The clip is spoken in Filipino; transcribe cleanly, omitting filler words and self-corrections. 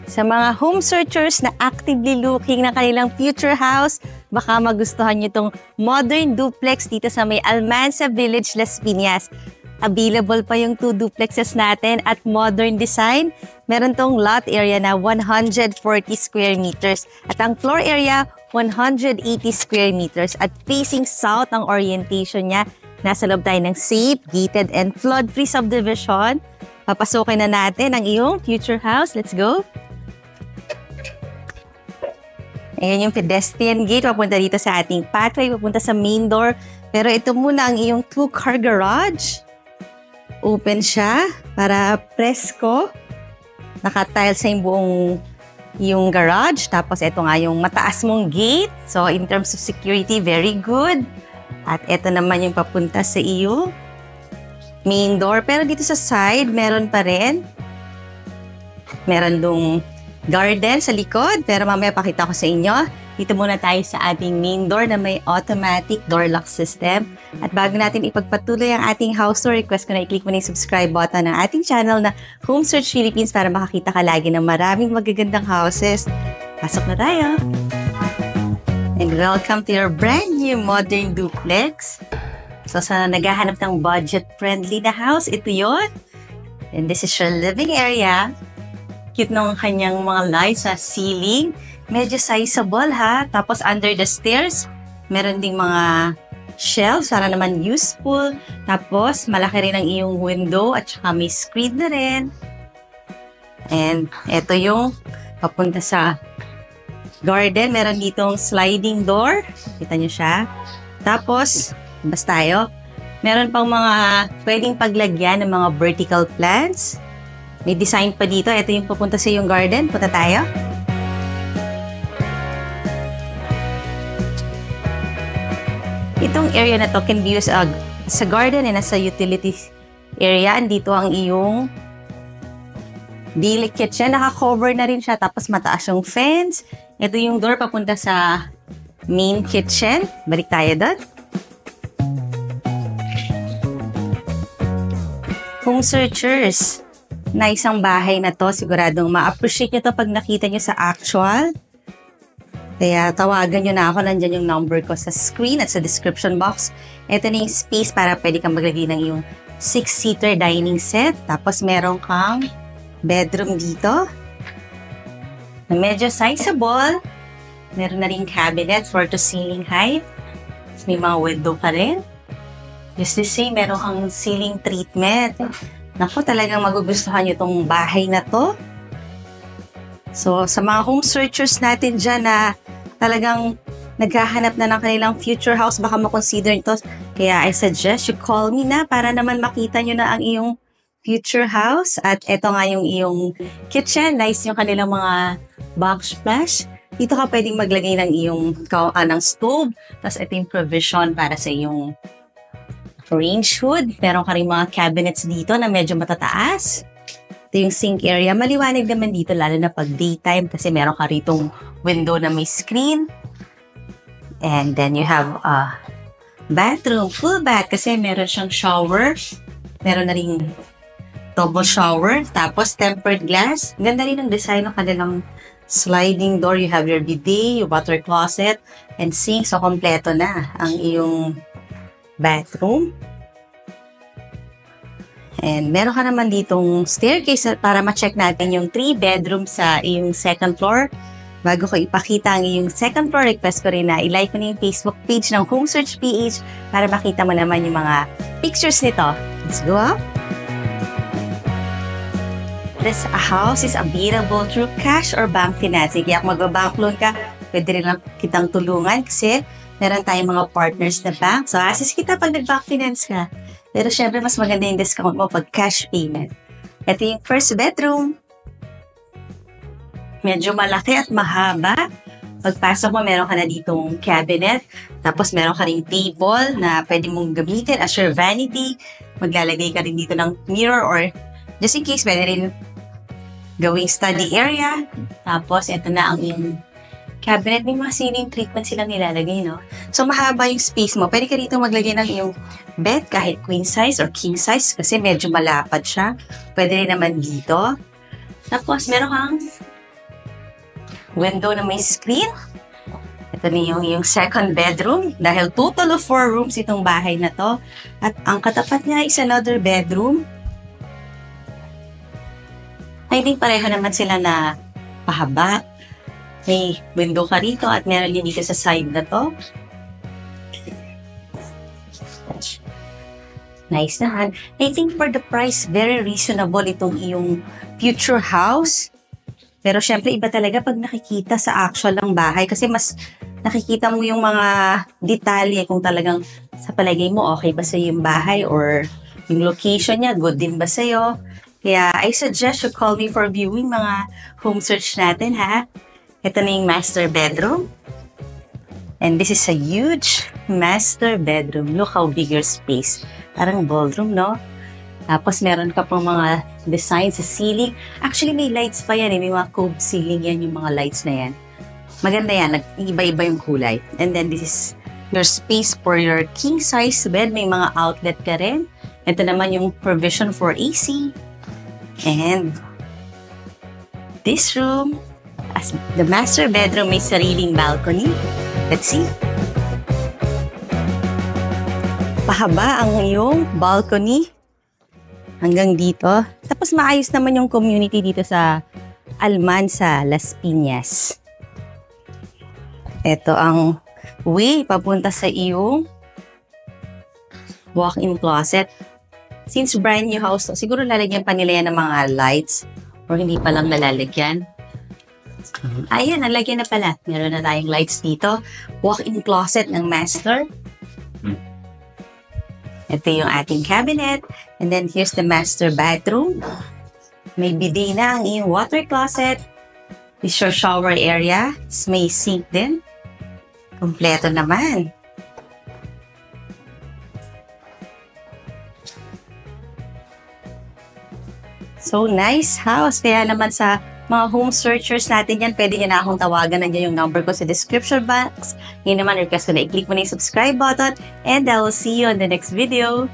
Sa mga home searchers na actively looking ng kanilang future house, baka magustuhan nyo itong modern duplex dito sa may Almansa Village, Las Piñas. Available pa yung 2 duplexes natin at modern design. Meron tong lot area na 140 square meters at ang floor area 180 square meters at facing south ang orientation niya. Nasa loob tayo ng safe, gated and flood-free subdivision. Papasokin na natin ang iyong future house. Let's go! Ayan yung pedestrian gate, papunta dito sa ating pathway, papunta sa main door. Pero ito muna ang iyong 2-car garage. Open siya para presko. Naka-tiles na yung buong yung garage. Tapos ito nga yung mataas mong gate. So in terms of security, very good. At ito naman yung papunta sa iyo main door. Pero dito sa side, meron pa rin. Meron dong garden sa likod, pero mamaya pakita ko sa inyo. Dito muna tayo sa ating main door na may automatic door lock system. At bago natin ipagpatuloy ang ating house tour, request ko na i-click mo na yung subscribe button ng ating channel na Home Search Philippines para makakita ka lagi ng maraming magagandang houses. Pasok na tayo! And welcome to your brand new modern duplex. So sa naghahanap ng budget-friendly na house, ito yon. And this is your living area. Cute nung kanyang mga lights sa ceiling. Medyo sizable ha. Tapos under the stairs, meron ding mga shelves para naman useful. Tapos malaki rin ang iyong window at saka may screen na rin. And ito yung papunta sa garden. Meron ditong sliding door. Kita nyo siya. Tapos, labas tayo. Meron pang mga pwedeng paglagyan ng mga vertical plants. May design pa dito. Ito yung pupunta sa yung garden. Punta tayo. Itong area na to can be used sa garden and sa utilities area. Andito ang iyong daily kitchen. Naka-cover na rin siya. Tapos mataas yung fence. Ito yung door papunta sa main kitchen. Balik tayo doon. Home searchers na isang bahay na to, siguradong ma-appreciate nyo to pag nakita nyo sa actual. Kaya tawagan nyo na ako, nandyan yung number ko sa screen at sa description box. Ito na yung space para pwede kang maglagay ng yung 6-seater dining set. Tapos meron kang bedroom dito na medyo sizable. Meron na rin cabinet floor to ceiling height. May mga window pa rin. Just to say, meron kang ceiling treatment. Naku, talagang magugustuhan nyo itong bahay na to. So, sa mga home searchers natin dyan na talagang naghahanap na ng kanilang future house, baka makonsider ito. Kaya I suggest you call me na para naman makita nyo na ang iyong future house. At ito nga yung iyong kitchen. Nice yung kanilang mga backsplash. Dito ka pwedeng maglagay ng iyong ng stove. Tapos ito yung provision para sa iyong range hood. Meron ka rin mga cabinets dito na medyo matataas. Ito yung sink area. Maliwanag naman dito lalo na pag daytime kasi meron ka ritong window na may screen. And then you have a bathroom, full bath kasi meron siyang shower. Meron na rin double shower. Tapos tempered glass. Ganda rin ang design ng kanilang sliding door. You have your bidet, your water closet, and sink. So, kompleto na ang iyong bathroom. And meron ka naman ditong staircase para ma-check natin yung 3 bedrooms sa iyong second floor. Bago ko ipakita ang iyong second floor, request ko rin na i-like mo na yung Facebook page ng Home Search PH para makita mo naman yung mga pictures nito. Let's go up. This house is available through cash or bank financing. Kaya kung magbabank loan ka, pwede rin lang kitang tulungan kasi meron tayong mga partners na bank. So, assist kita pag nag-bank finance ka. Pero syempre, mas maganda yung discount mo pag cash payment. Ito yung first bedroom. Medyo malaki at mahaba. Pagpasok mo, meron ka na ditong cabinet. Tapos meron ka ring table na pwede mong gamitin as your vanity. Maglalagay ka rin dito ng mirror or just in case, pwede rin gawing study area. Tapos, ito na ang yung cabinet. May mga ceiling treatment silang nilalagay, no? So, mahaba yung space mo. Pwede ka dito maglagay ng yung bed kahit queen size or king size kasi medyo malapad siya. Pwede rin naman dito. Tapos, meron kang window na may screen. Ito na yung second bedroom dahil total of 4 rooms itong bahay na to. At ang katapat niya is another bedroom. I think pareho naman sila na pahaba. May window ka rito at meron din dito sa side na to. Nice naman. I think for the price, very reasonable itong iyong future house. Pero syempre, iba talaga pag nakikita sa actual ng bahay kasi mas nakikita mo yung mga detalye kung talagang sa palagay mo okay ba sa yung bahay or yung location niya, good din ba sa'yo. Kaya I suggest you call me for viewing mga home search natin, ha? Ito na yung master bedroom. And this is a huge master bedroom. Look how big your space. Parang ballroom, no? Tapos meron ka pang mga design sa ceiling. Actually, may lights pa yan eh. May mga cove ceiling yan, yung mga lights na yan. Maganda yan. Iba-iba yung kulay. And then this is your space for your king size bed. May mga outlet ka rin. Ito naman yung provision for AC. And this room, as the master bedroom, may sariling balcony. Let's see. Pahaba ang iyong balcony hanggang dito. Tapos maayos naman yung community dito sa Almansa, Las Piñas. Ito ang way papunta sa iyong walk-in closet. Since brand new house, siguro lalagyan pa nila yan ng mga lights or hindi pa lang nalalagyan. Ayan, nalagyan na pala. Meron na tayong lights dito. Walk-in closet ng master. Ito yung ating cabinet. And then here's the master bathroom. May bidet na ang iyong water closet. This your shower area. May sink din. Kompleto naman. So nice house. Kaya naman sa mga home searchers natin yan, pwede nyo na akong tawagan. Nandiyan yung number ko sa description box. Ngayon naman, request ko na i-click mo na yung subscribe button and I will see you on the next video.